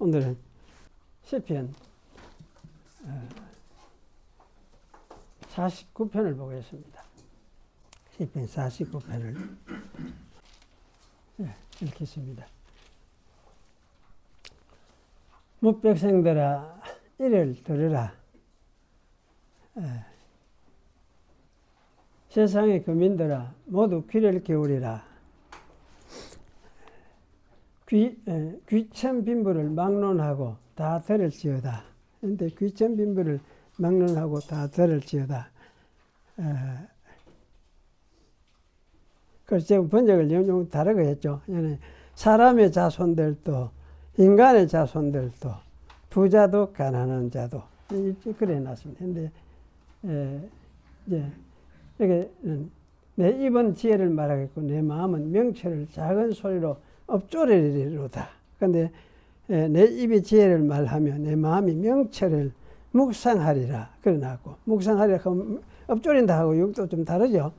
오늘은 시편 49편을 보겠습니다. 시편 49편을 읽겠습니다. 뭇백성들아 이를 들으라. 세상의 거민들아 모두 귀를 기울이라. 귀천 빈부를 막론하고 다 들을지어다. 그런데 귀천 빈부를 막론하고 다 들을지어다. 그래서 제가 번역을 좀 다르게 했죠. 사람의 자손들도 인간의 자손들도 부자도 가난한 자도 그래 놨습니다. 그런데 이게 내 입은 지혜를 말하겠고 내 마음은 명철을 작은 소리로 엎조리리로다. 그런데 내 입이 지혜를 말하며 내 마음이 명철을 묵상하리라. 그래 놨고 묵상하리라 하면 엎조린다 하고 육도 좀 다르죠.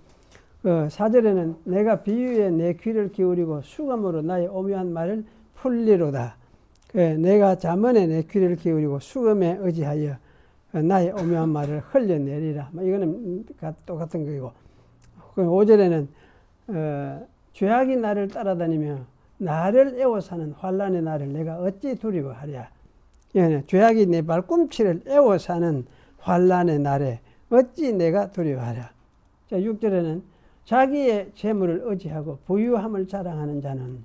4절에는 내가 비유에 내 귀를 기울이고 수금으로 나의 오묘한 말을 풀리로다. 내가 잠언에 내 귀를 기울이고 수금에 의지하여 나의 오묘한 말을 흘려내리라. 이거는 똑같은 거고. 5절에는 죄악이 나를 따라다니며 나를 애워사는 환난의 날을 내가 어찌 두려워하랴. 죄악이 내 발꿈치를 애워사는 환난의 날에 어찌 내가 두려워하랴. 자, 6절에는 자기의 재물을 의지하고 부유함을 자랑하는 자는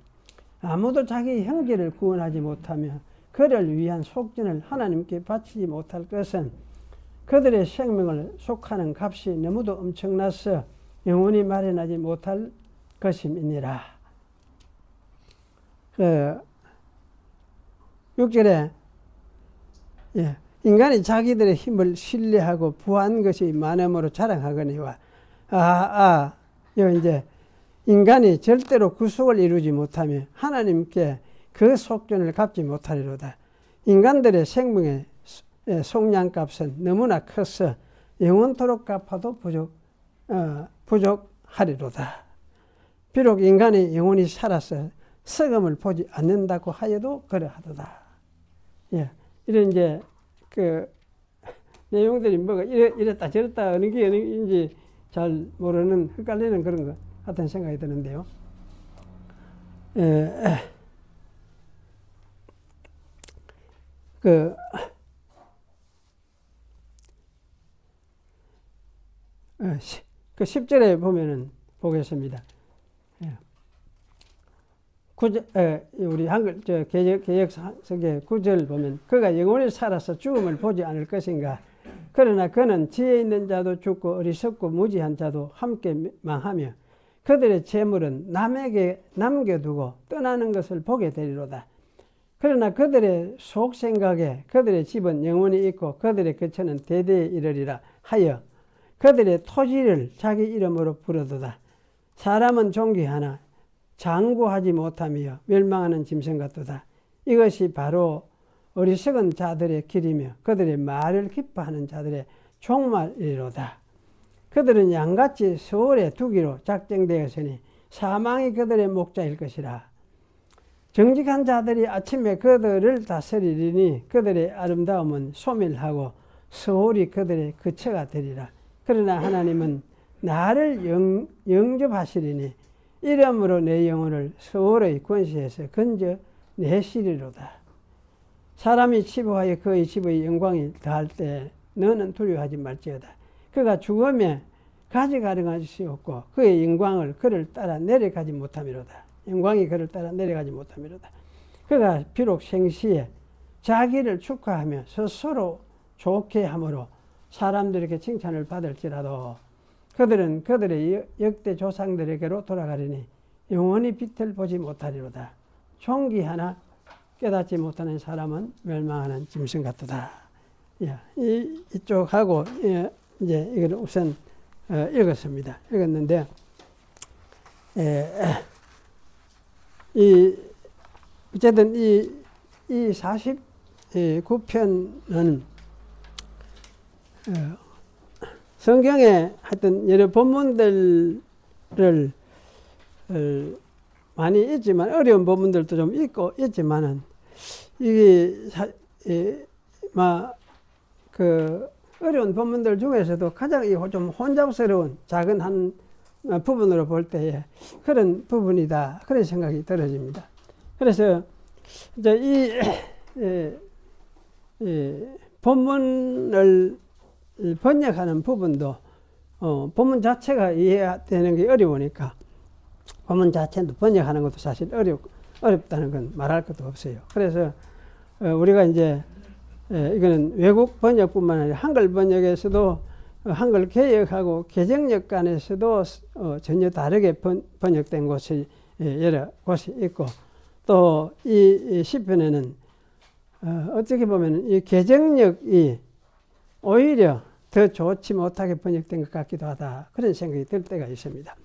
아무도 자기 형제를 구원하지 못하며 그를 위한 속전을 하나님께 바치지 못할 것은 그들의 생명을 속하는 값이 너무도 엄청나서 영원히 마련하지 못할 것임이니라. 6절에 인간이 자기들의 힘을 신뢰하고 부한 것이 많음으로 자랑하거니와 이제 인간이 절대로 구속을 이루지 못하며 하나님께 그 속전을 갚지 못하리로다. 인간들의 생명의 속량값은 너무나 커서 영원토록 갚아도 부족하리로다. 비록 인간이 영원히 살아서 썩음을 보지 않는다고 하여도 그러하도다. 이런 이제 내용들이 뭐가 이랬다 저랬다 어느 게 어느인지 잘 모르는 헷갈리는 그런 것 같은 생각이 드는데요. 10절에 보면은 보겠습니다. 우리 한글 개역석의 9절 보면 그가 영원히 살아서 죽음을 보지 않을 것인가. 그러나 그는 지혜 있는 자도 죽고 어리석고 무지한 자도 함께 망하며 그들의 재물은 남에게 남겨두고 떠나는 것을 보게 되리로다. 그러나 그들의 속생각에 그들의 집은 영원히 있고 그들의 거처는 대대에 이르리라 하여 그들의 토지를 자기 이름으로 부르도다. 사람은 존귀하나 장구하지 못하며 멸망하는 짐승 같도다. 이것이 바로 어리석은 자들의 길이며 그들의 말을 기뻐하는 자들의 종말이로다. 그들은 양같이 서울에 두기로 작정되었으니 사망이 그들의 목자일 것이라. 정직한 자들이 아침에 그들을 다스리리니 그들의 아름다움은 소멸하고 서울이 그들의 거처가 되리라. 그러나 하나님은 나를 영접하시리니 이름으로 내 영혼을 서울의 권세에서 건져내시리로다. 사람이 치부하여 그의 집의 영광이 더할 때 너는 두려워하지 말지어다. 그가 죽음에 가져가는 것이 없고 그의 영광을 그를 따라 내려가지 못함이로다. 영광이 그를 따라 내려가지 못함이로다. 그가 비록 생시에 자기를 축하하며 스스로 좋게 함으로 사람들에게 칭찬을 받을지라도 그들은 그들의 역대 조상들에게로 돌아가리니 영원히 빛을 보지 못하리로다. 존귀하나 깨닫지 못하는 사람은 멸망하는 짐승 같도다. 이쪽하고 이제 이걸 우선 읽었습니다. 읽었는데 어쨌든 이 49편은 성경에 하여튼 여러 본문들을 많이 있지만 어려운 부분들도 좀 있고 있지만은 이게 그 어려운 본문들 중에서도 가장 좀 혼잡스러운 작은 한 부분으로 볼 때에 그런 부분이다, 그런 생각이 들어집니다. 그래서 이제 이 본문을 번역하는 부분도 본문 자체가 이해되는 게 어려우니까 본문 자체도 번역하는 것도 사실 어렵다는 건 말할 것도 없어요. 그래서 우리가 이제 이거는 외국 번역뿐만 아니라 한글 번역에서도 한글 개역하고 개정역 간에서도 전혀 다르게 번역된 곳이 여러 곳이 있고, 또 이 시편에는 어떻게 보면 이 개정역이 오히려 더 좋지 못하게 번역된 것 같기도 하다, 그런 생각이 들 때가 있습니다.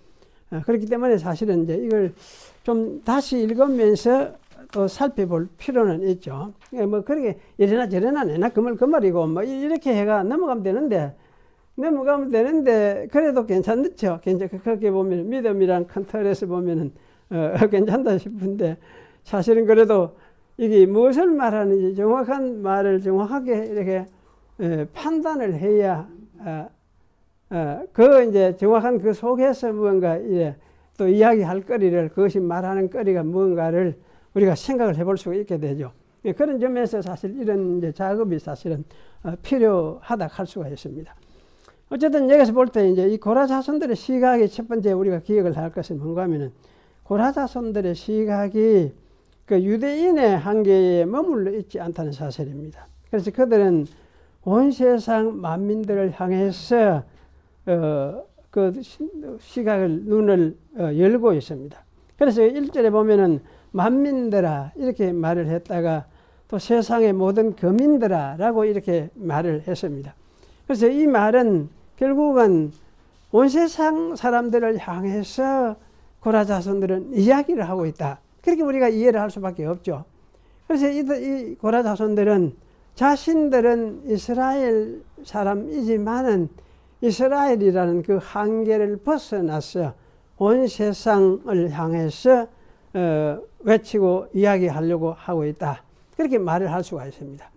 그렇기 때문에 사실은 이제 이걸 좀 다시 읽으면서 또 살펴볼 필요는 있죠. 뭐 그렇게 이래나 저래나 내나 그 말이고 뭐 이렇게 해가 넘어가면 되는데 그래도 괜찮죠. 그렇게 보면 믿음이란 큰 틀에서 보면은 괜찮다 싶은데, 사실은 그래도 이게 무엇을 말하는지 정확한 말을 정확하게 이렇게 판단을 해야 그 이제 정확한 그 속에서 무언가 또 이야기할 거리를, 그것이 말하는 거리가 무언가를 우리가 생각을 해볼 수가 있게 되죠. 그런 점에서 사실 이런 이제 작업이 사실은 필요하다 할 수가 있습니다. 어쨌든 여기서 볼 때 이제 이 고라 자손들의 시각이 첫 번째 우리가 기억을 할 것은 뭔가 하면은, 고라 자손들의 시각이 그 유대인의 한계에 머물러 있지 않다는 사실입니다. 그래서 그들은 온 세상 만민들을 향해서 그 시각을, 눈을 열고 있습니다. 그래서 1절에 보면은 만민들아 이렇게 말을 했다가 또 세상의 모든 거민들아 라고 이렇게 말을 했습니다. 그래서 이 말은 결국은 온 세상 사람들을 향해서 고라 자손들은 이야기를 하고 있다, 그렇게 우리가 이해를 할 수밖에 없죠. 그래서 이 고라 자손들은 자신들은 이스라엘 사람이지만은 이스라엘이라는 그 한계를 벗어나서 온 세상을 향해서 외치고 이야기하려고 하고 있다, 그렇게 말을 할 수가 있습니다.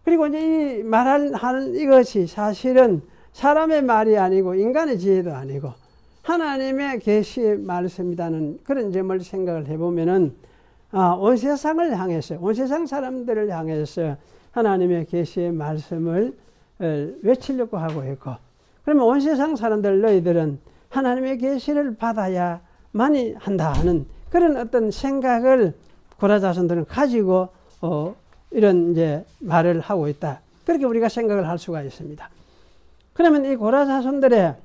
그리고 이제 이 말하는 이것이 사실은 사람의 말이 아니고 인간의 지혜도 아니고 하나님의 계시의 말씀이라는 그런 점을 생각을 해보면은 온 세상을 향해서, 온 세상 사람들을 향해서 하나님의 계시의 말씀을 외치려고 하고 있고, 그러면 온 세상 사람들 너희들은 하나님의 계시를 받아야만이 한다 하는 그런 어떤 생각을 고라 자손들은 가지고 이런 이제 말을 하고 있다, 그렇게 우리가 생각을 할 수가 있습니다. 그러면 이 고라 자손들의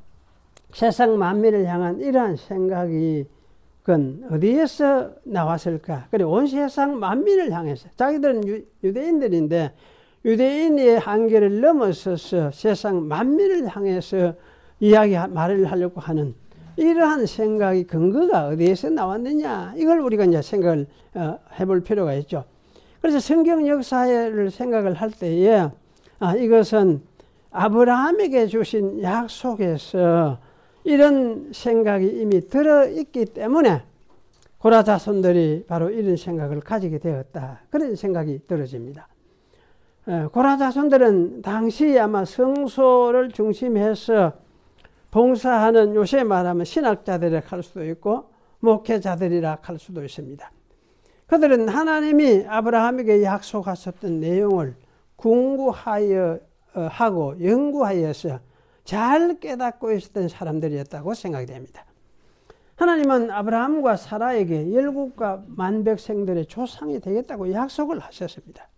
세상 만민을 향한 이러한 생각이 그건 어디에서 나왔을까? 그래, 온 세상 만민을 향해서, 자기들은 유대인들인데 유대인의 한계를 넘어서서 세상 만민을 향해서 말을 하려고 하는 이러한 생각이 근거가 어디에서 나왔느냐, 이걸 우리가 이제 생각을 해볼 필요가 있죠. 그래서 성경 역사를 생각을 할 때에 이것은 아브라함에게 주신 약속에서 이런 생각이 이미 들어있기 때문에 고라 자손들이 바로 이런 생각을 가지게 되었다, 그런 생각이 들어집니다. 고라 자손들은 당시 아마 성소를 중심해서 봉사하는, 요새 말하면 신학자들이라 할 수도 있고 목회자들이라 할 수도 있습니다. 그들은 하나님이 아브라함에게 약속하셨던 내용을 궁구하여 하고 연구하여서 잘 깨닫고 있었던 사람들이었다고 생각이 됩니다. 하나님은 아브라함과 사라에게 열국과 만백성들의 조상이 되겠다고 약속을 하셨습니다.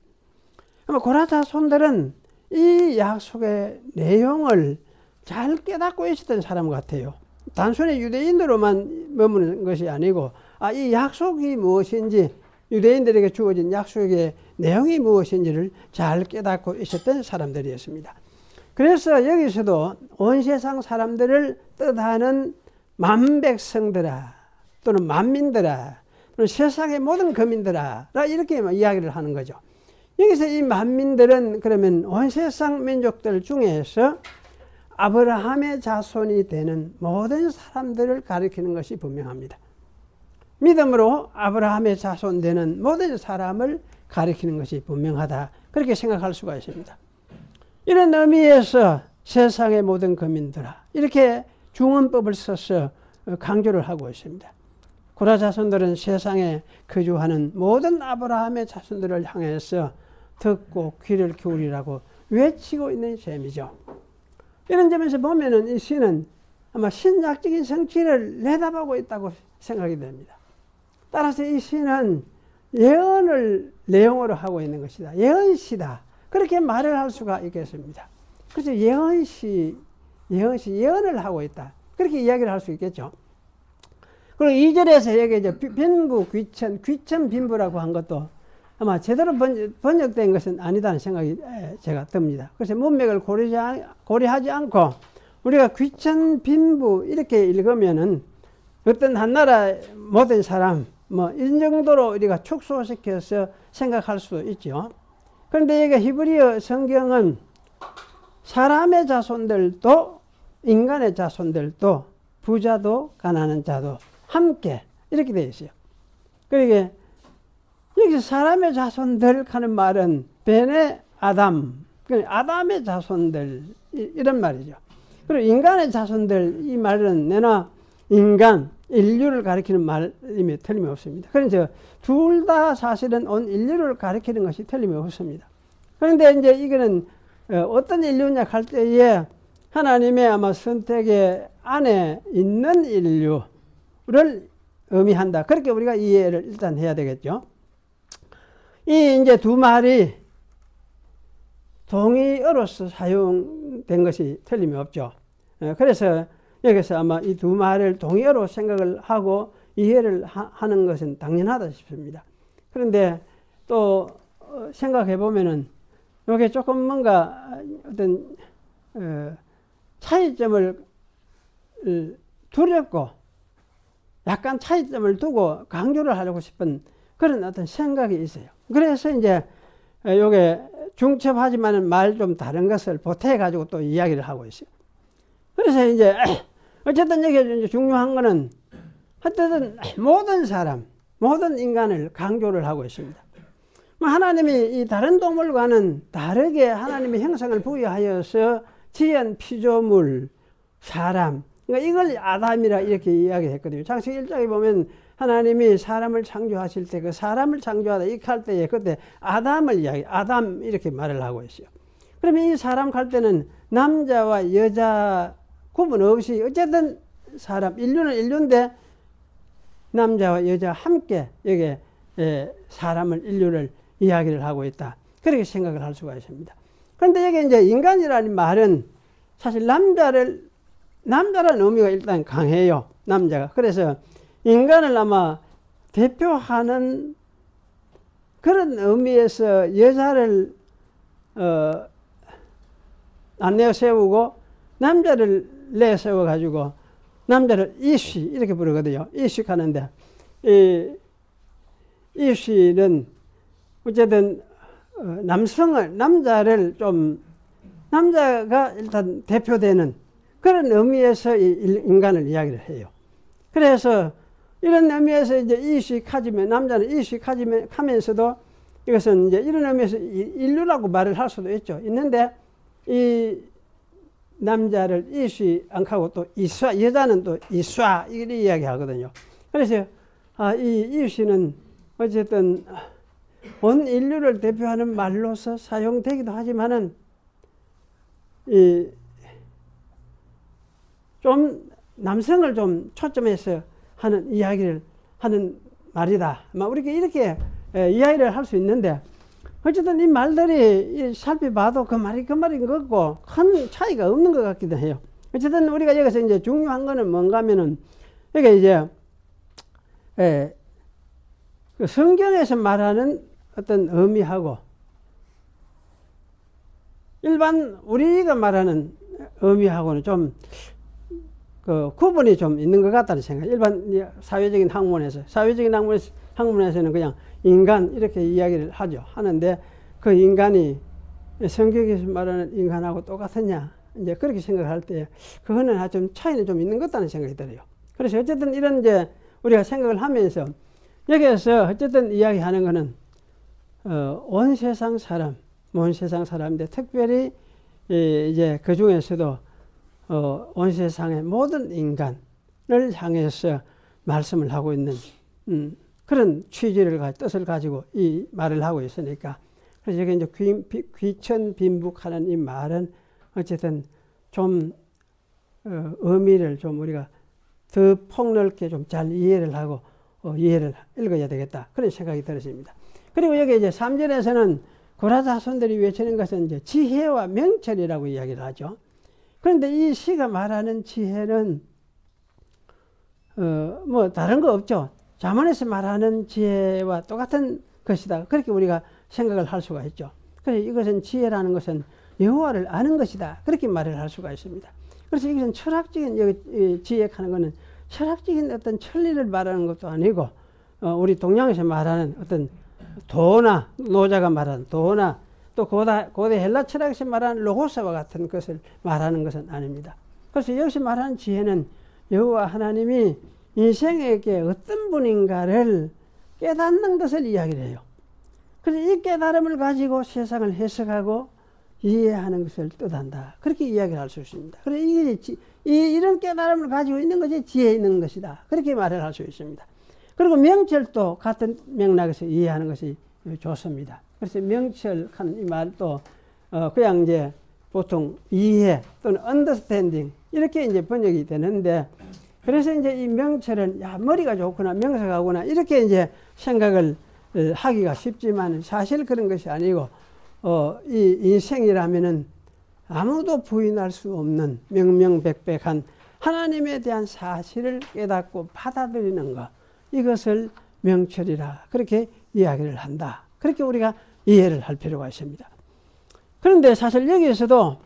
아마 고라 자손들은 이 약속의 내용을 잘 깨닫고 있었던 사람 같아요. 단순히 유대인으로만 머무는 것이 아니고 이 약속이 무엇인지, 유대인들에게 주어진 약속의 내용이 무엇인지를 잘 깨닫고 있었던 사람들이었습니다. 그래서 여기서도 온 세상 사람들을 뜻하는 만백성들아 또는 만민들아 또는 세상의 모든 거민들아 이렇게 이야기를 하는 거죠. 여기서 이 만민들은 그러면 온 세상 민족들 중에서 아브라함의 자손이 되는 모든 사람들을 가리키는 것이 분명합니다. 믿음으로 아브라함의 자손 되는 모든 사람을 가리키는 것이 분명하다. 그렇게 생각할 수가 있습니다. 이런 의미에서 세상의 모든 거민들아 이렇게 중언법을 써서 강조를 하고 있습니다. 고라 자손들은 세상에 거주하는 모든 아브라함의 자손들을 향해서 듣고 귀를 기울이라고 외치고 있는 셈이죠. 이런 점에서 보면은 이 시는 아마 신약적인 성취를 내다보고 있다고 생각이 됩니다. 따라서 이 시는 예언을 내용으로 하고 있는 것이다. 예언시다. 그렇게 말을 할 수가 있겠습니다. 그래서 예언을 하고 있다. 그렇게 이야기를 할 수 있겠죠. 그리고 2절에서 여기 이제 빈부, 귀천 빈부라고 한 것도 아마 제대로 번역된 것은 아니다는 생각이 제가 듭니다. 그래서 문맥을 고려하지 않고 우리가 귀천 빈부 이렇게 읽으면은 어떤 한 나라 모든 사람 뭐 이 정도로 우리가 축소시켜서 생각할 수도 있죠. 그런데 여기 히브리어 성경은 사람의 자손들도 인간의 자손들도 부자도 가난한 자도 함께 이렇게 되어 있어요. 그러니까 여기서 사람의 자손들 하는 말은 베네 아담, 아담의 자손들 이런 말이죠. 그리고 인간의 자손들 이 말은 내나 인간, 인류를 가리키는 말임이 틀림없습니다. 그래서 둘 다 사실은 온 인류를 가리키는 것이 틀림없습니다. 그런데 이제 이거는 어떤 인류냐 할 때에 하나님의 아마 선택의 안에 있는 인류를 의미한다. 그렇게 우리가 이해를 일단 해야 되겠죠. 이 이제 두 말이 동의어로서 사용된 것이 틀림이 없죠. 그래서 여기서 아마 이 두 말을 동의어로 생각을 하고 이해를 하는 것은 당연하다 싶습니다. 그런데 또 생각해 보면은 이게 조금 뭔가 어떤 차이점을 두렵고 약간 차이점을 두고 강조를 하려고 싶은 그런 어떤 생각이 있어요. 그래서 이제 요게 중첩하지만은 말 좀 다른 것을 보태해 가지고 또 이야기를 하고 있어요. 그래서 이제 어쨌든 여기 이제 중요한 거는 어쨌든 모든 사람, 모든 인간을 강조를 하고 있습니다. 하나님이 이 다른 동물과는 다르게 하나님의 형상을 부여하여서 지은 피조물, 사람, 그러니까 이걸 아담이라 이렇게 이야기했거든요. 창세기 1장에 보면 하나님이 사람을 창조하실 때 그 사람을 창조하다 이렇게 할 때에 그때 아담을 아담 이렇게 말을 하고 있어요. 그러면 이 사람 할 때는 남자와 여자 구분 없이 어쨌든 사람, 인류는 인류인데 남자와 여자 함께 여기 사람을, 인류를 이야기를 하고 있다. 그렇게 생각을 할 수가 있습니다. 그런데 여기 이제 인간이라는 말은 사실 남자라는 의미가 일단 강해요. 남자가. 그래서 인간을 아마 대표하는 그런 의미에서 여자를 안 내세우고 남자를 내세워 가지고 남자를 이시 이렇게 부르거든요. 이시 하는데 이시는 어쨌든 남자를 좀 남자가 일단 대표되는 그런 의미에서 인간을 이야기를 해요. 그래서 이런 의미에서 이제 이식하지만 남자는 이식하면서도 이것은 이제 이런 의미에서 인류라고 말을 할 수도 있죠. 있는데 이 남자를 이시 안 하고 또 이쏴, 여자는 또 이쏴 이렇게 이야기하거든요. 그래서 이 이시는 어쨌든 온 인류를 대표하는 말로서 사용되기도 하지만은 좀 남성을 좀 초점해서 하는 이야기를 하는 말이다. 우리가 이렇게 이야기를 할 수 있는데 어쨌든 이 말들이 살펴봐도 그 말인 것 같고 큰 차이가 없는 것 같기도 해요. 어쨌든 우리가 여기서 이제 중요한 거는 뭔가 하면은 이게 이제 그 성경에서 말하는 어떤 의미하고 일반 우리가 말하는 의미하고는 좀 그 구분이 좀 있는 것 같다는 생각. 일반 사회적인 학문에서는 그냥 인간 이렇게 이야기를 하는데 그 인간이 성경에서 말하는 인간하고 똑같으냐 이제 그렇게 생각할 때 그거는 좀 차이는 좀 있는 것 같다는 생각이 들어요. 그래서 어쨌든 이런 이제 우리가 생각을 하면서 여기에서 어쨌든 이야기하는 거는 온 세상 사람, 온 세상 사람인데 특별히 이제 그 중에서도 온 세상의 모든 인간을 향해서 말씀을 하고 있는 그런 취지를 뜻을 가지고 이 말을 하고 있으니까, 그래서 여기 이제 귀천빈북하는 이 말은 어쨌든 좀 의미를 좀 우리가 더 폭넓게 좀 잘 이해를 하고 이해를 읽어야 되겠다, 그런 생각이 들었습니다. 그리고 여기 이제 3절에서는 고라 자손들이 외치는 것은 이제 지혜와 명철이라고 이야기를 하죠. 그런데 이 시가 말하는 지혜는 뭐 다른 거 없죠. 잠언에서 말하는 지혜와 똑같은 것이다, 그렇게 우리가 생각을 할 수가 있죠. 그래서 이것은 지혜라는 것은 여호와를 아는 것이다, 그렇게 말을 할 수가 있습니다. 그래서 이것은 철학적인, 여기 지혜하는 것은 철학적인 어떤 천리를 말하는 것도 아니고 우리 동양에서 말하는 어떤 도나, 노자가 말하는 도나, 또 고대 헬라 철학에서 말하는 로고스와 같은 것을 말하는 것은 아닙니다. 그래서 여기서 말하는 지혜는 여호와 하나님이 인생에게 어떤 분인가를 깨닫는 것을 이야기를 해요. 그래서 이 깨달음을 가지고 세상을 해석하고 이해하는 것을 뜻한다, 그렇게 이야기를 할 수 있습니다. 그래서 이런 깨달음을 가지고 있는 것이 지혜 있는 것이다, 그렇게 말을 할 수 있습니다. 그리고 명철도 같은 맥락에서 이해하는 것이 좋습니다. 그래서 명철하는 이 말도 그냥 이제 보통 이해 또는 understanding 이렇게 이제 번역이 되는데, 그래서 이제 이 명철은 야, 머리가 좋구나, 명석하구나, 이렇게 이제 생각을 하기가 쉽지만 사실 그런 것이 아니고 이 인생이라면은 아무도 부인할 수 없는 명명백백한 하나님에 대한 사실을 깨닫고 받아들이는 것, 이것을 명철이라 그렇게 이야기를 한다, 그렇게 우리가 이해를 할 필요가 있습니다. 그런데 사실 여기에서도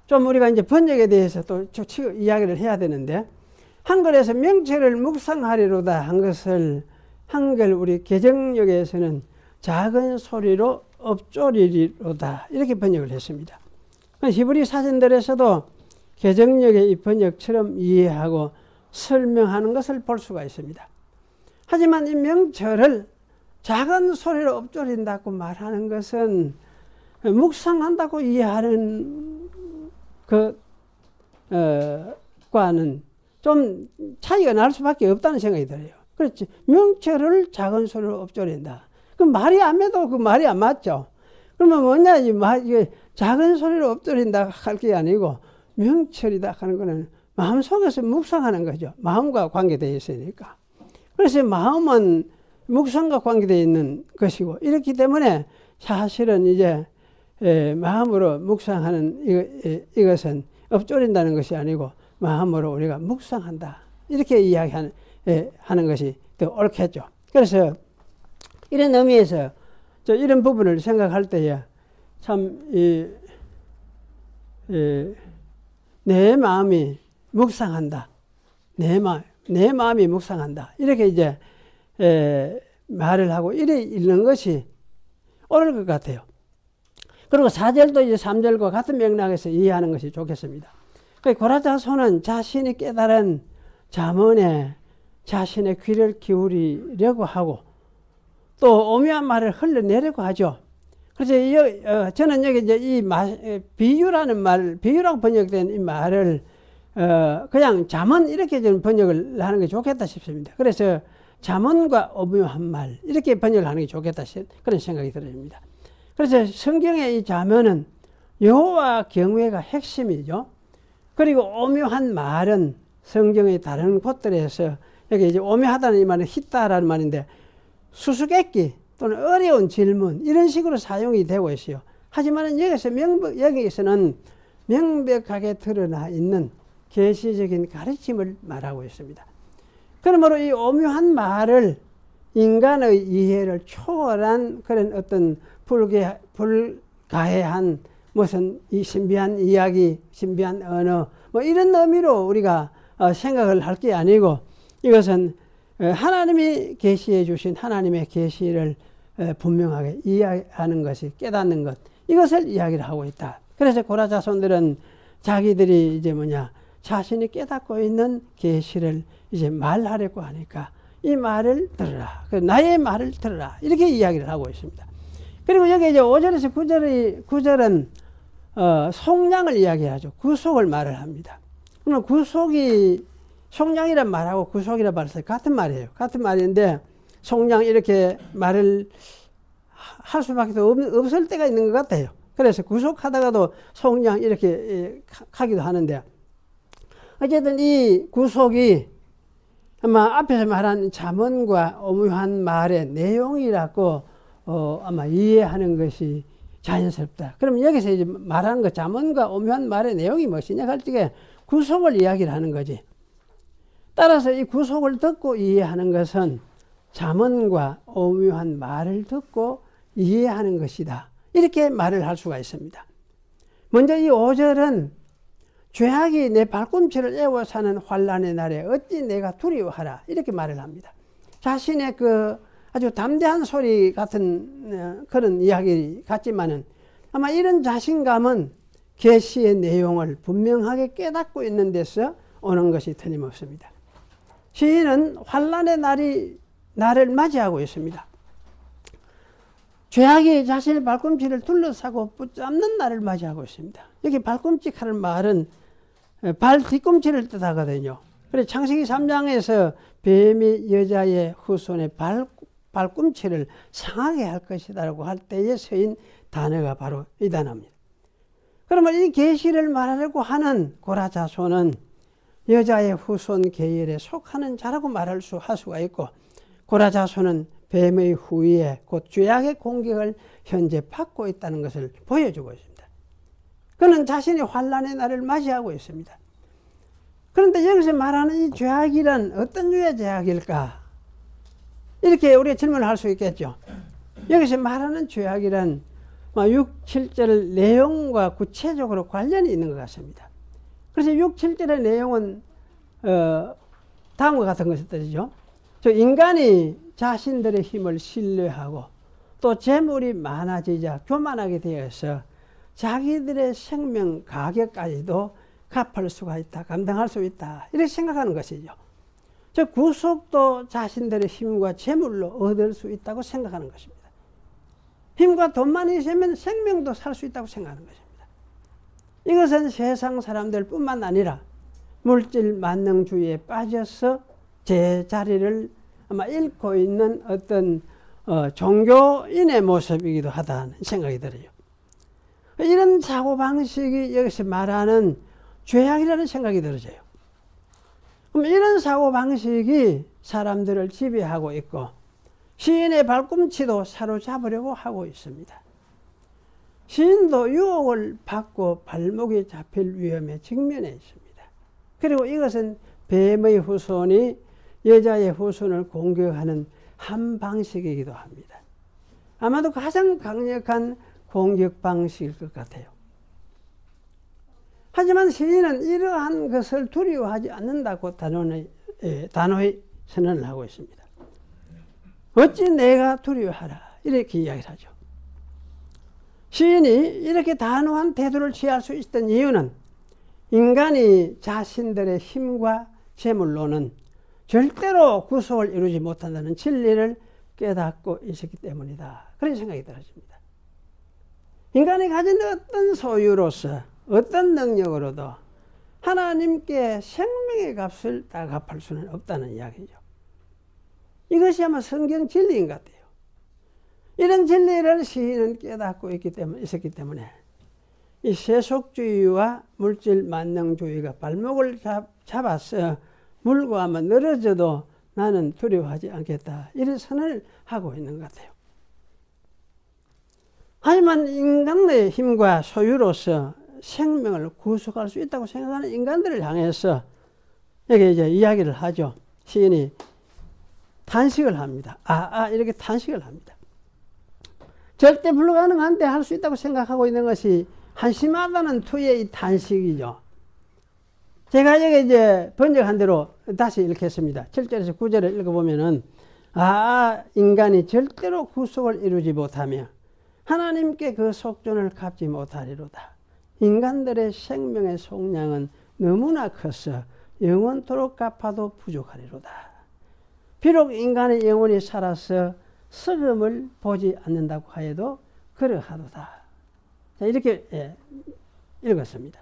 좀 우리가 이제 번역에 대해서 또 이야기를 해야 되는데, 한글에서 명철을 묵상하리로다 한 것을 한글 우리 개정역에서는 작은 소리로 엎조리리로다, 이렇게 번역을 했습니다. 히브리 사전들에서도 개정역의 이 번역처럼 이해하고 설명하는 것을 볼 수가 있습니다. 하지만 이 명철을 작은 소리로 엎조린다고 말하는 것은 묵상한다고 이해하는 것과는 좀 차이가 날 수밖에 없다는 생각이 들어요. 그렇지. 명철을 작은 소리로 엎조린다. 그 말이 안 돼도 그 말이 안 맞죠. 그러면 뭐냐, 이게 작은 소리로 엎조린다 할 게 아니고 명철이다 하는 거는 마음속에서 묵상하는 거죠. 마음과 관계되어 있으니까. 그래서 마음은 묵상과 관계되어 있는 것이고, 이렇기 때문에 사실은 이제 마음으로 묵상하는 이것은 엎조린다는 것이 아니고 마음으로 우리가 묵상한다, 이렇게 이야기하는 하는 것이 더 옳겠죠. 그래서 이런 의미에서 이런 부분을 생각할 때에 참 내 마음이 묵상한다, 내 마음이 묵상한다, 이렇게 이제 말을 하고 이래 읽는 것이 옳을 것 같아요. 그리고 4절도 이제 3절과 같은 맥락에서 이해하는 것이 좋겠습니다. 고라 자손은 자신이 깨달은 잠언에 자신의 귀를 기울이려고 하고 또 오묘한 말을 흘러내려고 하죠. 그래서 저는 여기 이제 이 비유라는 말, 비유라고 번역된 이 말을 그냥 잠언 이렇게 좀 번역을 하는 게 좋겠다 싶습니다. 그래서 잠언과 오묘한 말 이렇게 번역을 하는 게 좋겠다 그런 생각이 들어집니다. 그래서 성경의 이 잠언은 여호와 경외가 핵심이죠. 그리고 오묘한 말은 성경의 다른 곳들에서 여기 이제 오묘하다는 이 말은 희다라는 말인데 수수께끼 또는 어려운 질문 이런 식으로 사용이 되고 있어요. 하지만 여기서는 명백하게 드러나 있는 계시적인 가르침을 말하고 있습니다. 그러므로 이 오묘한 말을 인간의 이해를 초월한 그런 어떤 불가해한 무슨 이 신비한 이야기, 신비한 언어 뭐 이런 의미로 우리가 생각을 할 게 아니고 이것은 하나님이 계시해 주신 하나님의 계시를 분명하게 이해하는 것이 깨닫는 것, 이것을 이야기를 하고 있다. 그래서 고라 자손들은 자기들이 이제 자신이 깨닫고 있는 계시를 이제 말하려고 하니까 이 말을 들으라, 나의 말을 들으라, 이렇게 이야기를 하고 있습니다. 그리고 여기 이제 5절에서 9절은 속량을 이야기하죠. 구속을 말을 합니다. 그러면 구속이 속량이란 말하고 구속이란 말을 같은 말이에요. 같은 말인데 속량 이렇게 말을 할 수밖에 없을 때가 있는 것 같아요. 그래서 구속하다가도 속량 이렇게 하기도 하는데 어쨌든 이 구속이 아마 앞에서 말한 잠언과 오묘한 말의 내용이라고 아마 이해하는 것이 자연스럽다. 그럼 여기서 이제 말하는 거 잠언과 오묘한 말의 내용이 무엇이냐 할 적에 구속을 이야기를 하는 거지. 따라서 이 구속을 듣고 이해하는 것은 잠언과 오묘한 말을 듣고 이해하는 것이다. 이렇게 말을 할 수가 있습니다. 먼저 이 5절은 죄악이 내 발꿈치를 에워 사는 환난의 날에 어찌 내가 두려워하라 이렇게 말을 합니다. 자신의 그 아주 담대한 소리 같은 그런 이야기 같지만은 아마 이런 자신감은 계시의 내용을 분명하게 깨닫고 있는 데서 오는 것이 틀림없습니다. 시인은 환난의 날을 맞이하고 있습니다. 죄악이 자신의 발꿈치를 둘러싸고 붙잡는 날을 맞이하고 있습니다. 여기 발꿈치 하는 말은 발 뒤꿈치를 뜻하거든요. 그래서 창세기 3장에서 뱀이 여자의 후손의 발꿈치를 상하게 할 것이다라고 할 때에 쓰인 단어가 바로 이 단어입니다. 그러면 이 계시를 말하려고 하는 고라 자손은 여자의 후손 계열에 속하는 자라고 할 수가 있고 고라 자손은 뱀의 후위에 곧 죄악의 공격을 현재 받고 있다는 것을 보여주고 있습니다. 그는 자신이 환난의 날을 맞이하고 있습니다. 그런데 여기서 말하는 이 죄악이란 어떤 류의 죄악일까? 이렇게 우리가 질문을 할 수 있겠죠. 여기서 말하는 죄악이란 6, 7절 내용과 구체적으로 관련이 있는 것 같습니다. 그래서 6, 7절의 내용은 다음과 같은 것들이죠. 인간이 자신들의 힘을 신뢰하고 또 재물이 많아지자 교만하게 되어서 자기들의 생명 가격까지도 갚을 수가 있다, 감당할 수 있다 이렇게 생각하는 것이죠. 즉 구속도 자신들의 힘과 재물로 얻을 수 있다고 생각하는 것입니다. 힘과 돈만 있으면 생명도 살 수 있다고 생각하는 것입니다. 이것은 세상 사람들 뿐만 아니라 물질 만능주의에 빠져서 제 자리를 아마 잃고 있는 어떤 종교인의 모습이기도 하다는 생각이 들어요. 이런 사고방식이 여기서 말하는 죄악이라는 생각이 들어져요. 그럼 이런 사고방식이 사람들을 지배하고 있고 시인의 발꿈치도 사로잡으려고 하고 있습니다. 시인도 유혹을 받고 발목이 잡힐 위험에 직면해 있습니다. 그리고 이것은 뱀의 후손이 여자의 후손을 공격하는 한 방식이기도 합니다. 아마도 가장 강력한 공격 방식일 것 같아요. 하지만 시인은 이러한 것을 두려워하지 않는다고 단호히 선언을 하고 있습니다. 어찌 내가 두려워하라 이렇게 이야기를 하죠. 시인이 이렇게 단호한 태도를 취할 수 있었던 이유는 인간이 자신들의 힘과 재물로는 절대로 구속을 이루지 못한다는 진리를 깨닫고 있었기 때문이다. 그런 생각이 들어집니다. 인간이 가진 어떤 소유로서 어떤 능력으로도 하나님께 생명의 값을 다 갚을 수는 없다는 이야기죠. 이것이 아마 성경 진리인 것 같아요. 이런 진리를 시인은 깨닫고 있었기 때문에 이 세속주의와 물질 만능주의가 발목을 잡아서 물고 한번 늘어져도 나는 두려워하지 않겠다. 이런 선언을 하고 있는 것 같아요. 하지만 인간의 힘과 소유로서 생명을 구속할 수 있다고 생각하는 인간들을 향해서 여기 이제 이야기를 하죠. 시인이 탄식을 합니다. 이렇게 탄식을 합니다. 절대 불가능한데 할 수 있다고 생각하고 있는 것이 한심하다는 투의 이 탄식이죠. 제가 여기 이제 번역한 대로 다시 읽겠습니다. 7절에서 9절을 읽어보면은 인간이 절대로 구속을 이루지 못하며 하나님께 그 속전을 갚지 못하리로다. 인간들의 생명의 속량은 너무나 커서 영원토록 갚아도 부족하리로다. 비록 인간의 영혼이 살아서 썩음을 보지 않는다고 하여도 그러하도다. 자, 이렇게 읽었습니다.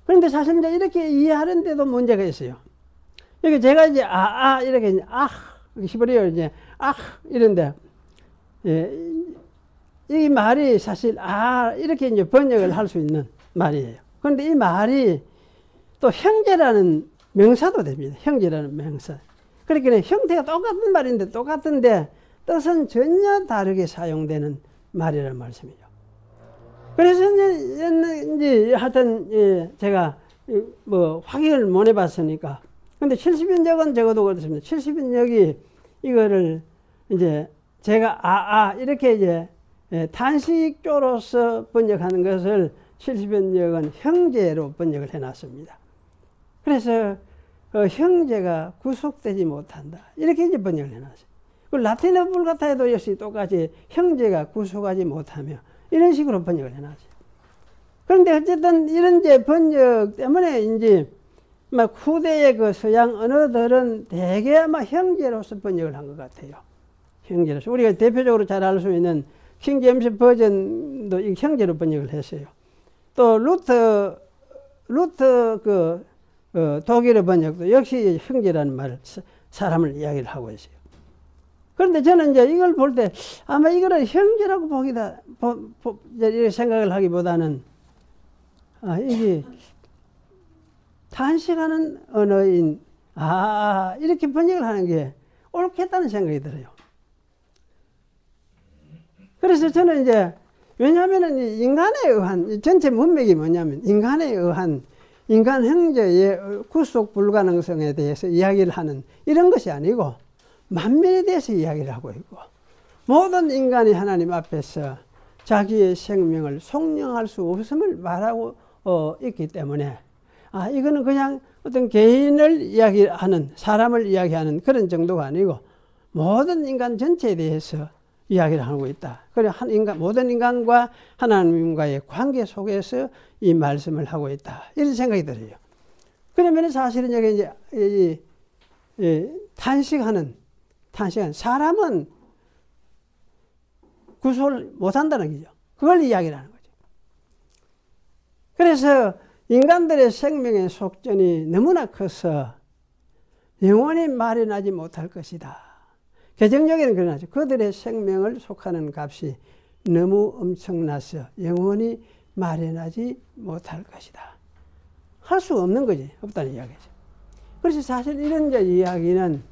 그런데 사실 이제 이렇게 이해하는데도 문제가 있어요. 여기 제가 이제 이렇게 히브리어 이제 이런데 이 말이 사실 이렇게 이제 번역을 할 수 있는 말이에요. 그런데 이 말이 또 형제라는 명사도 됩니다. 형제라는 명사. 그러니까 형태가 똑같은 말인데 똑같은데 뜻은 전혀 다르게 사용되는 말이라는 말씀이죠. 그래서 이제 하여튼 제가 뭐 확인을 못 해봤으니까. 근데 70인역은 적어도 그렇습니다. 70인역이 이거를 이제 제가 이렇게 이제 단식조로서 번역하는 것을 70인역은 형제로 번역을 해놨습니다. 그래서 형제가 구속되지 못한다. 이렇게 이제 번역을 해놨어요. 그 라틴어 불가타에도 역시 똑같이 형제가 구속하지 못하며 이런 식으로 번역을 해놨어요. 그런데 어쨌든 이런 이제 번역 때문에 이제 막 후대의 그 서양 언어들은 대개 아마 형제로서 번역을 한 것 같아요. 형제로서. 우리가 대표적으로 잘 알 수 있는 킹제임스 버전도 이 형제로 번역을 했어요. 또 루터 독일어 번역도 역시 형제라는 말을 사람을 이야기를 하고 있어요. 그런데 저는 이제 이걸 볼 때 아마 이거를 형제라고 보기다 이렇게 생각을 하기보다는 이게 단식하는 언어인 이렇게 번역을 하는 게 옳겠다는 생각이 들어요. 그래서 저는 이제 왜냐하면 인간에 의한 전체 문맥이 뭐냐면 인간에 의한 인간 형제의 구속 불가능성에 대해서 이야기를 하는 이런 것이 아니고 만민에 대해서 이야기를 하고 있고 모든 인간이 하나님 앞에서 자기의 생명을 속량할 수 없음을 말하고 있기 때문에 이거는 그냥 어떤 개인을 이야기하는 사람을 이야기하는 그런 정도가 아니고 모든 인간 전체에 대해서 이야기를 하고 있다. 그래 모든 인간과 하나님과의 관계 속에서 이 말씀을 하고 있다. 이런 생각이 들어요. 그러면 사실은 여기 이제 탄식하는 사람은 구속을 못한다는 거죠. 그걸 이야기를 하는 거죠. 그래서 인간들의 생명의 속전이 너무나 커서 영원히 마련하지 못할 것이다. 개정력에는 그러나죠. 그들의 생명을 속하는 값이 너무 엄청나서 영원히 마련하지 못할 것이다. 할 수 없는 거지. 없다는 이야기죠. 그래서 사실 이런 이야기는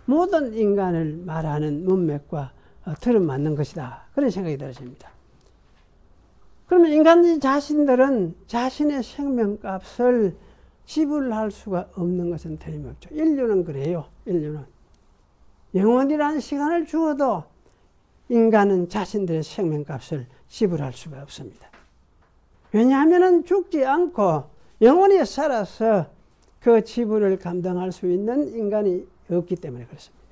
모든 인간을 말하는 문맥과 틀어맞는 것이다. 그런 생각이 들어집니다. 그러면 인간 자신들은 자신의 생명값을 지불할 수가 없는 것은 틀림없죠. 인류는 그래요. 인류는. 영원이라는 시간을 주어도 인간은 자신들의 생명값을 지불할 수가 없습니다. 왜냐하면 죽지 않고 영원히 살아서 그 지불을 감당할 수 있는 인간이 없기 때문에 그렇습니다.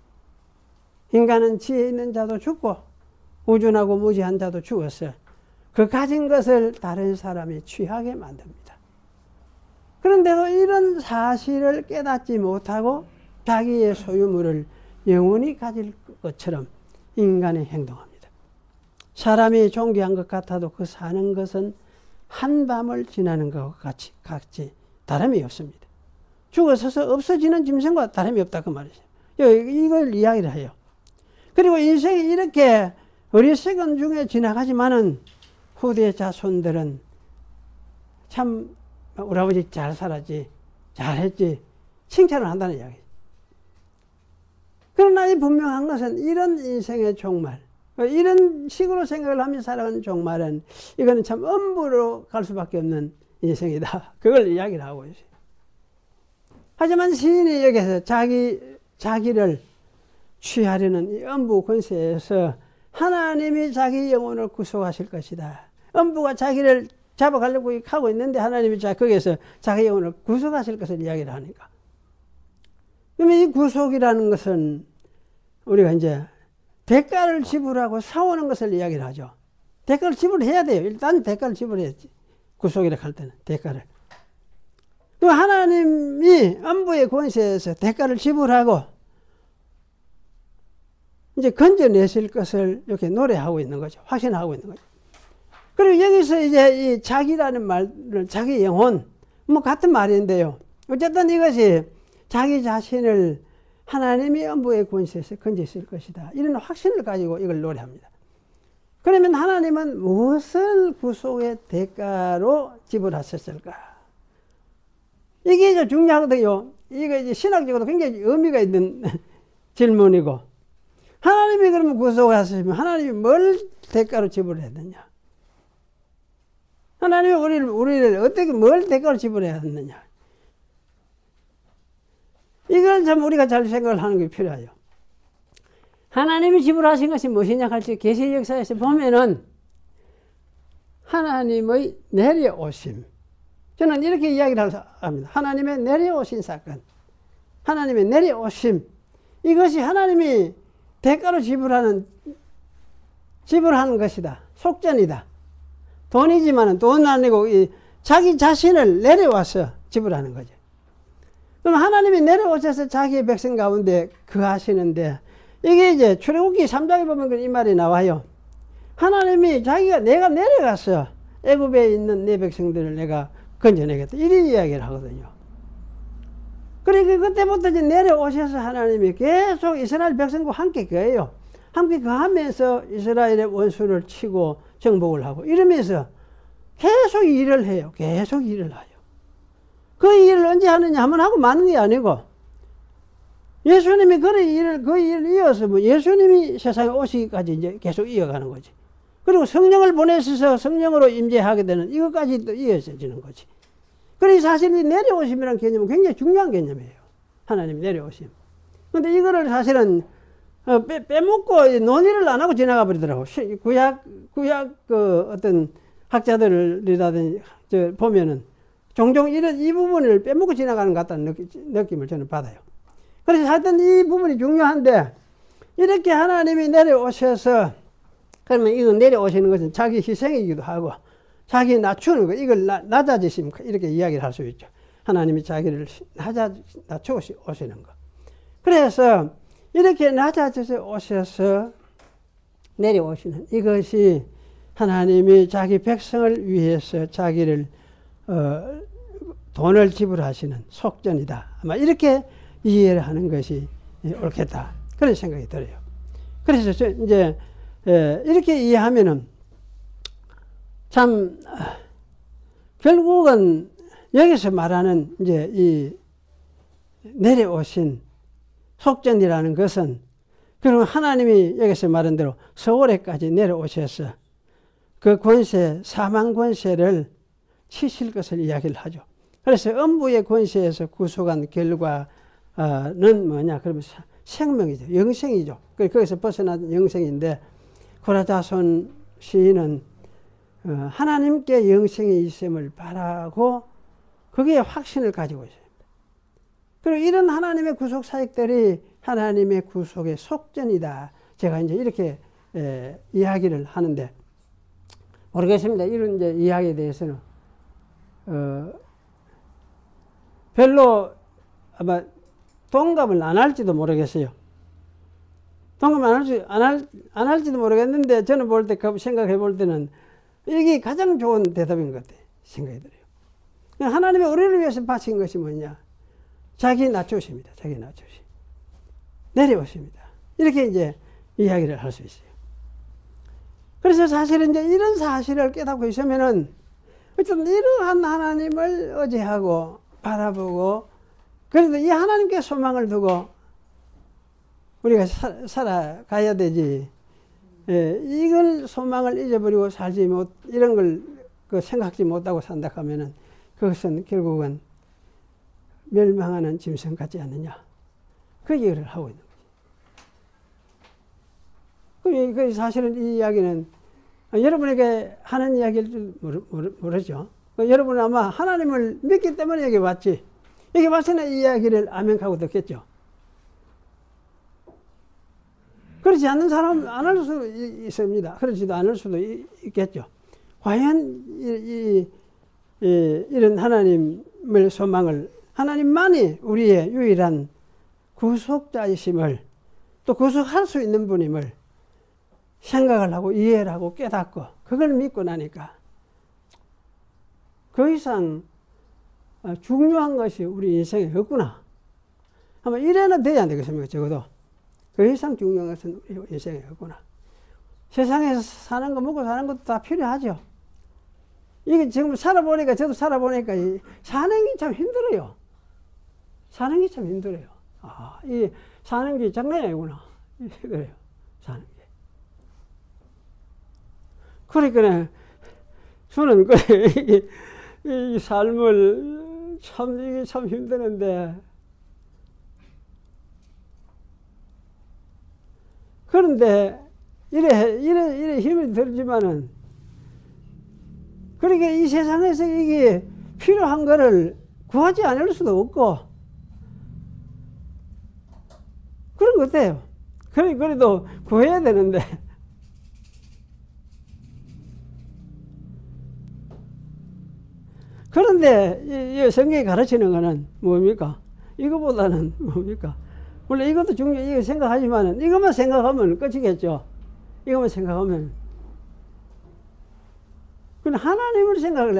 인간은 지혜 있는 자도 죽고 우준하고 무지한 자도 죽어서 그 가진 것을 다른 사람이 취하게 만듭니다. 그런데도 이런 사실을 깨닫지 못하고 자기의 소유물을 영원히 가질 것처럼 인간이 행동합니다. 사람이 존귀한 것 같아도 그 사는 것은 한밤을 지나는 것과 같이 다름이 없습니다. 죽어서서 없어지는 짐승과 다름이 없다 그 말이죠. 이걸 이야기를 해요. 그리고 인생이 이렇게 어리석은 중에 지나가지만은 후대 자손들은 참 우리 아버지 잘 살았지, 잘했지 칭찬을 한다는 이야기죠. 그러나 이 분명한 것은 이런 인생의 종말, 이런 식으로 생각을 하며 살아가는 종말은 이거는 참 엄부로 갈 수밖에 없는 인생이다. 그걸 이야기를 하고 있어요. 하지만 시인이 여기서 자기를 취하려는 이 엄부 권세에서 하나님이 자기 영혼을 구속하실 것이다. 엄부가 자기를 잡아가려고 하고 있는데 하나님이 거기에서 자기 영혼을 구속하실 것을 이야기를 하니까. 그러면 이 구속이라는 것은 우리가 이제 대가를 지불하고 사오는 것을 이야기를 하죠. 대가를 지불해야 돼요. 일단 대가를 지불해야지. 구속이라고 할 때는 대가를. 또 하나님이 엄부의 권세에서 대가를 지불하고 이제 건져내실 것을 이렇게 노래하고 있는 거죠. 확신하고 있는 거죠. 그리고 여기서 이제 이 자기라는 말을 자기 영혼, 뭐 같은 말인데요. 어쨌든 이것이 자기 자신을 하나님의 엄부의 권세에서 건지실 것이다. 이런 확신을 가지고 이걸 노래합니다. 그러면 하나님은 무엇을 구속의 대가로 지불하셨을까? 이게 이제 중요하거든요. 이게 이제 신학적으로 굉장히 의미가 있는 질문이고, 하나님이 그러면 구속하셨으면 하나님이 뭘 대가로 지불했느냐? 하나님이 우리를 어떻게 뭘 대가로 지불해야 했느냐? 이걸 참 우리가 잘 생각을 하는 게 필요해요. 하나님이 지불하신 것이 무엇이냐 할지 계시 역사에서 보면은 하나님의 내려오심. 저는 이렇게 이야기를 합니다. 하나님의 내려오신 사건. 하나님의 내려오심. 이것이 하나님이 대가로 지불하는 것이다. 속전이다. 돈이지만은 돈 아니고 자기 자신을 내려와서 지불하는 거죠. 그럼 하나님이 내려오셔서 자기의 백성 가운데 거하시는데, 이게 이제 출애굽기 3장에 보면 이 말이 나와요. 하나님이 내가 내려가서 애굽에 있는 내 백성들을 내가 건져내겠다. 이런 이야기를 하거든요. 그러니까 그때부터 이제 내려오셔서 하나님이 계속 이스라엘 백성과 함께 거해요. 함께 거하면서 이스라엘의 원수를 치고 정복을 하고 이러면서 계속 일을 해요. 계속 일을 해요. 그 일을 언제 하느냐 하면 하고 마는 게 아니고, 예수님이 그 일을 이어서 뭐 예수님이 세상에 오시기까지 이제 계속 이어가는 거지. 그리고 성령을 보내셔서 성령으로 임재하게 되는 이것까지 또 이어지는 거지. 그러니 사실 이 내려오심이라는 개념은 굉장히 중요한 개념이에요. 하나님 내려오심. 근데 이거를 사실은 빼먹고 논의를 안 하고 지나가 버리더라고. 구약 그 어떤 학자들이라든지 보면은 종종 이 부분을 빼먹고 지나가는 것 같다는 느낌을 저는 받아요. 그래서 하여튼 이 부분이 중요한데, 이렇게 하나님이 내려오셔서, 그러면 이거 내려오시는 것은 자기 희생이기도 하고, 자기 낮추는 거, 이걸 낮아지심, 이렇게 이야기를 할 수 있죠. 하나님이 자기를 낮춰 오시는 거. 그래서 이렇게 낮아져서 오셔서 내려오시는 이것이 하나님이 자기 백성을 위해서 자기를 돈을 지불하시는 속전이다. 아마 이렇게 이해를 하는 것이 옳겠다. 그런 생각이 들어요. 그래서 이제 이렇게 이해하면은 참 결국은 여기서 말하는 이제 이 내려오신 속전이라는 것은, 그러면 하나님이 여기서 말한 대로 서울에까지 내려오셔서 그 권세, 사망 권세를 치실 것을 이야기를 하죠. 그래서 음부의 권세에서 구속한 결과는 뭐냐? 그러면 생명이죠. 영생이죠. 거기서 벗어난 영생인데, 고라자손 시인은 하나님께 영생이 있음을 바라고 거기에 확신을 가지고 있습니다. 그리고 이런 하나님의 구속 사역들이 하나님의 구속의 속전이다. 제가 이제 이렇게 이야기를 하는데, 모르겠습니다. 이런 이제 이야기에 대해서는 별로 아마 동감을 안 할지도 모르겠어요. 동감을 안 할지도 모르겠는데, 저는 볼 때, 생각해 볼 때는 이게 가장 좋은 대답인 것 같아요. 생각이 들어요. 하나님이 우리를 위해서 바친 것이 뭐냐? 자기 낮추십니다. 자기 낮추심. 내려오십니다. 이렇게 이제 이야기를 할 수 있어요. 그래서 사실은 이제 이런 사실을 깨닫고 있으면은, 어쨌든 이러한 하나님을 의지하고 바라보고, 그래도 이 하나님께 소망을 두고 우리가 살아가야 되지. 이걸 소망을 잊어버리고 살지 이런 걸 생각지 못하고 산다 하면은, 그것은 결국은 멸망하는 짐승 같지 않느냐. 그 얘기를 하고 있는 거지. 그 사실은 이 이야기는 여러분에게 하는 이야기일 줄 모르죠. 여러분은 아마 하나님을 믿기 때문에 여기 왔지. 여기 와서는 이 이야기를 아멘하고 듣겠죠. 그렇지 않는 사람은 안 할 수 있습니다. 그렇지도 않을 수도 있겠죠. 과연 이런 하나님을 소망을, 하나님만이 우리의 유일한 구속자이심을, 또 또 구속할 수 있는 분임을 생각을 하고 이해를 하고 깨닫고 그걸 믿고 나니까 그 이상 중요한 것이 우리 인생에 없구나. 아마 이래는 돼야 안 되겠습니까? 적어도. 그 이상 중요한 것은 우리 인생에 없구나. 세상에서 사는 거 먹고 사는 것도 다 필요하죠. 이게 지금 살아보니까 저도 살아보니까 사는 게 참 힘들어요. 사는 게 참 힘들어요. 이 사는 게 장난이 아니구나. 그래요. 사는 게. 그러니까 저는 이 삶을 이게 참 힘드는데 그런데 이래 힘이 들지만은 그러니까 이 세상에서 이게 필요한 거를 구하지 않을 수도 없고 그런 것 같아요. 그래도 구해야 되는데 그런데 이 성경이 가르치는 거는 뭡니까? 이거보다는 뭡니까? 물론 이것도 중요해 생각하지만은 이것만 생각하면 끝이겠죠. 이것만 생각하면. 근데 하나님을 생각을 해.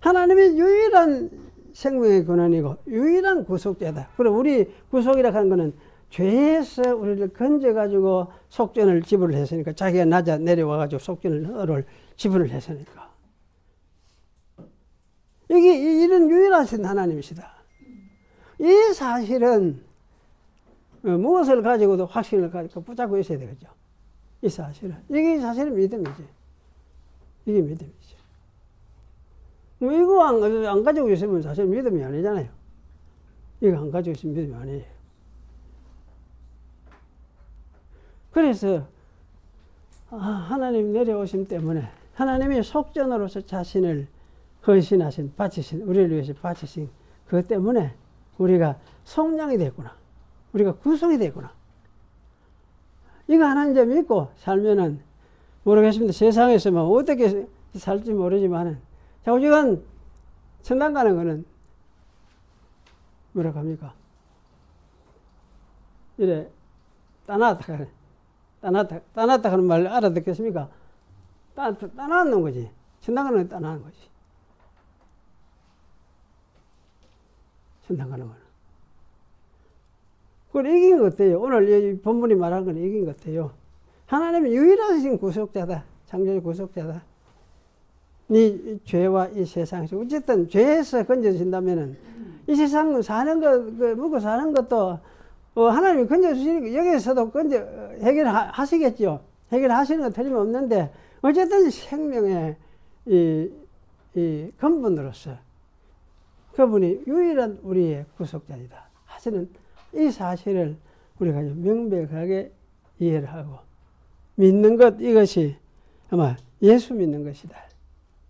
하나님이 유일한 생명의 근원이고 유일한 구속자다. 그리고 우리 구속이라 하는 거는 죄에서 우리를 건져가지고 속전을 지불을 했으니까 자기가 낮아 내려와가지고 속전을 지불을 했으니까. 이런 유일하신 하나님이시다. 이 사실은 무엇을 가지고도 확신을 가지고 붙잡고 있어야 되겠죠. 이 사실은. 이게 사실은 믿음이지. 이게 믿음이지. 뭐 이거 안 가지고 있으면 사실 믿음이 아니잖아요. 이거 안 가지고 있으면 믿음이 아니에요. 그래서 하나님 내려오심 때문에 하나님이 속전으로서 자신을 헌신하신, 바치신, 우리를 위해서 바치신 그것 때문에 우리가 속량이 됐구나. 우리가 구속이 됐구나. 이거 하나 이제 믿고 살면은 모르겠습니다. 세상에서 뭐 어떻게 살지 모르지만은 자꾸지간 천당 가는 거는 뭐라고 합니까? 이래 따놨다 하는 말 알아듣겠습니까? 따놨는 거지. 천당 가는 건 따놨는 거지. 천당 가는 거는. 그걸 이긴 것 같아요. 오늘 이 본문이 말한 건 이긴 것 같아요. 하나님이 유일하신 구속자다. 창조의 구속자다. 이 죄와 이 세상에서 어쨌든 죄에서 건져진다면은 이 세상 사는 것, 먹고 사는 것도 하나님이 건져주시니까 여기에서도 해결하시겠죠. 해결하시는 건 틀림없는데 어쨌든 생명의 이 근본으로서 그분이 유일한 우리의 구속자이다 하시는 이 사실을 우리가 명백하게 이해를 하고 믿는 것, 이것이 아마 예수 믿는 것이다.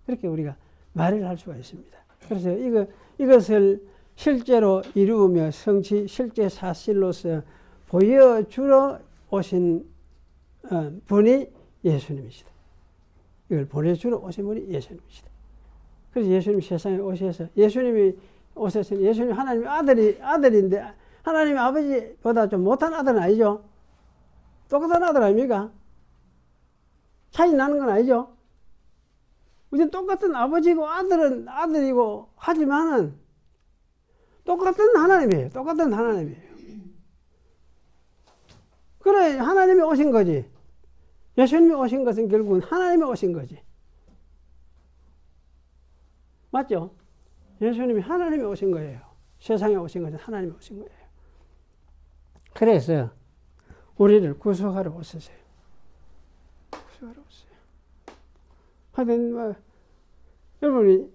그렇게 우리가 말을 할 수가 있습니다. 그래서 이것을 실제로 이루며 실제 사실로서 보여주러 오신 분이 예수님이시다. 이걸 보여주러 오신 분이 예수님이시다. 그래서 예수님 세상에 오셔서 예수님이 하나님의 아들인데 하나님 아버지보다 좀 못한 아들은 아니죠. 똑같은 아들 아닙니까? 차이 나는 건 아니죠. 우선 똑같은 아버지고 아들은 아들이고 하지만은 똑같은 하나님이에요. 똑같은 하나님이에요. 그래 하나님이 오신 거지. 예수님이 오신 것은 결국은 하나님이 오신 거지. 맞죠? 예수님이 하나님이 오신 거예요. 세상에 오신 것은 하나님이 오신 거예요. 그래서 우리를 구속하러 오셨어요. 구속하러 오셨어요. 하여튼 뭐 여러분이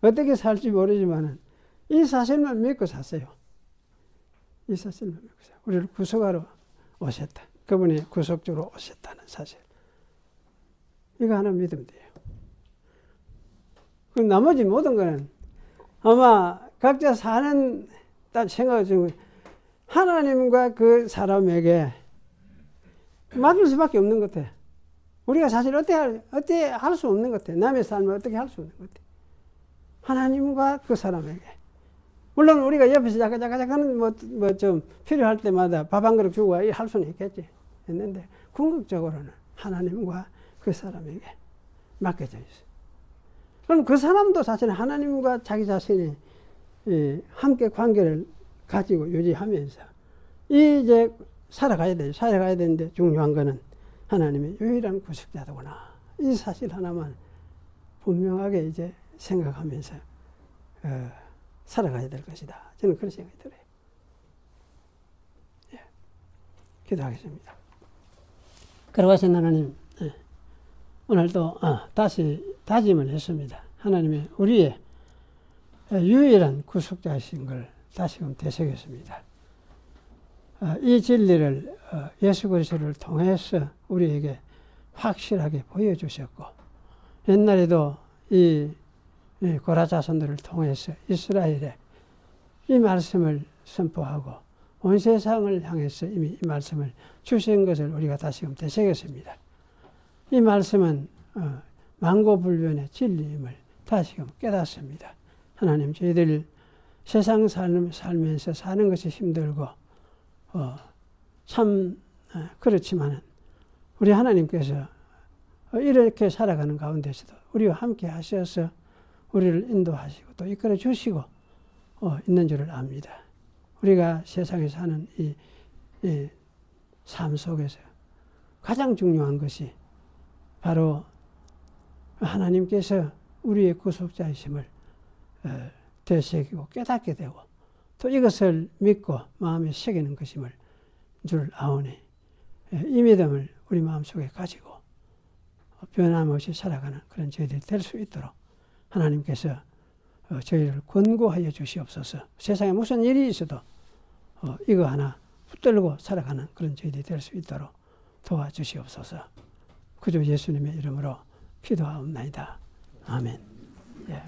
어떻게 살지 모르지만 이 사실만 믿고 사세요. 이 사실만 믿고 사세요. 우리를 구속하러 오셨다. 그분이 구속주로 오셨다는 사실. 이거 하나 믿으면 돼요. 그럼 나머지 모든 거는 아마 각자 사는 생각을 좀 하나님과 그 사람에게 맡길 수밖에 없는 것 같아. 우리가 사실 어떻게 할 수 없는 것 같아. 남의 삶을 어떻게 할 수 없는 것 같아. 하나님과 그 사람에게 물론 우리가 옆에서 자가자가자가는 뭐 좀 필요할 때마다 밥 한 그릇 주고 할 수는 있겠지. 했는데 궁극적으로는 하나님과 그 사람에게 맡겨져 있어요. 그럼 그 사람도 사실 하나님과 자기 자신이 함께 관계를 가지고 유지하면서 이제 살아가야 돼요. 살아가야 되는데 중요한 거는 하나님의 유일한 구속자더구나. 이 사실 하나만 분명하게 이제 생각하면서 살아가야 될 것이다. 저는 그런 생각이 들어요. 예. 기도하겠습니다. 그러하신 하나님, 오늘도 다시 다짐을 했습니다. 하나님의 우리의 유일한 구속자이신 걸 다시금 되새겼습니다. 이 진리를 예수 그리스도를 통해서 우리에게 확실하게 보여주셨고, 옛날에도 이 고라 자손들을 통해서 이스라엘에 이 말씀을 선포하고 온 세상을 향해서 이미 이 말씀을 주신 것을 우리가 다시금 되새겼습니다. 이 말씀은 만고불변의 진리임을 다시금 깨닫습니다. 하나님, 저희들 세상 살면서 사는 것이 힘들고 참 그렇지만은 우리 하나님께서 이렇게 살아가는 가운데서도 우리와 함께 하셔서 우리를 인도하시고 또 이끌어 주시고 있는 줄을 압니다. 우리가 세상에 사는 이 삶 속에서 가장 중요한 것이 바로 하나님께서 우리의 구속자이심을 되새기고 깨닫게 되고 또 이것을 믿고 마음에 새기는 것임을 줄 아오니 이 믿음을 우리 마음속에 가지고 변함없이 살아가는 그런 저희들이 될 수 있도록 하나님께서 저희를 권고하여 주시옵소서. 세상에 무슨 일이 있어도 이거 하나 붙들고 살아가는 그런 저희들이 될 수 있도록 도와주시옵소서. 구주 예수님의 이름으로 기도하옵나이다. 아멘. 예.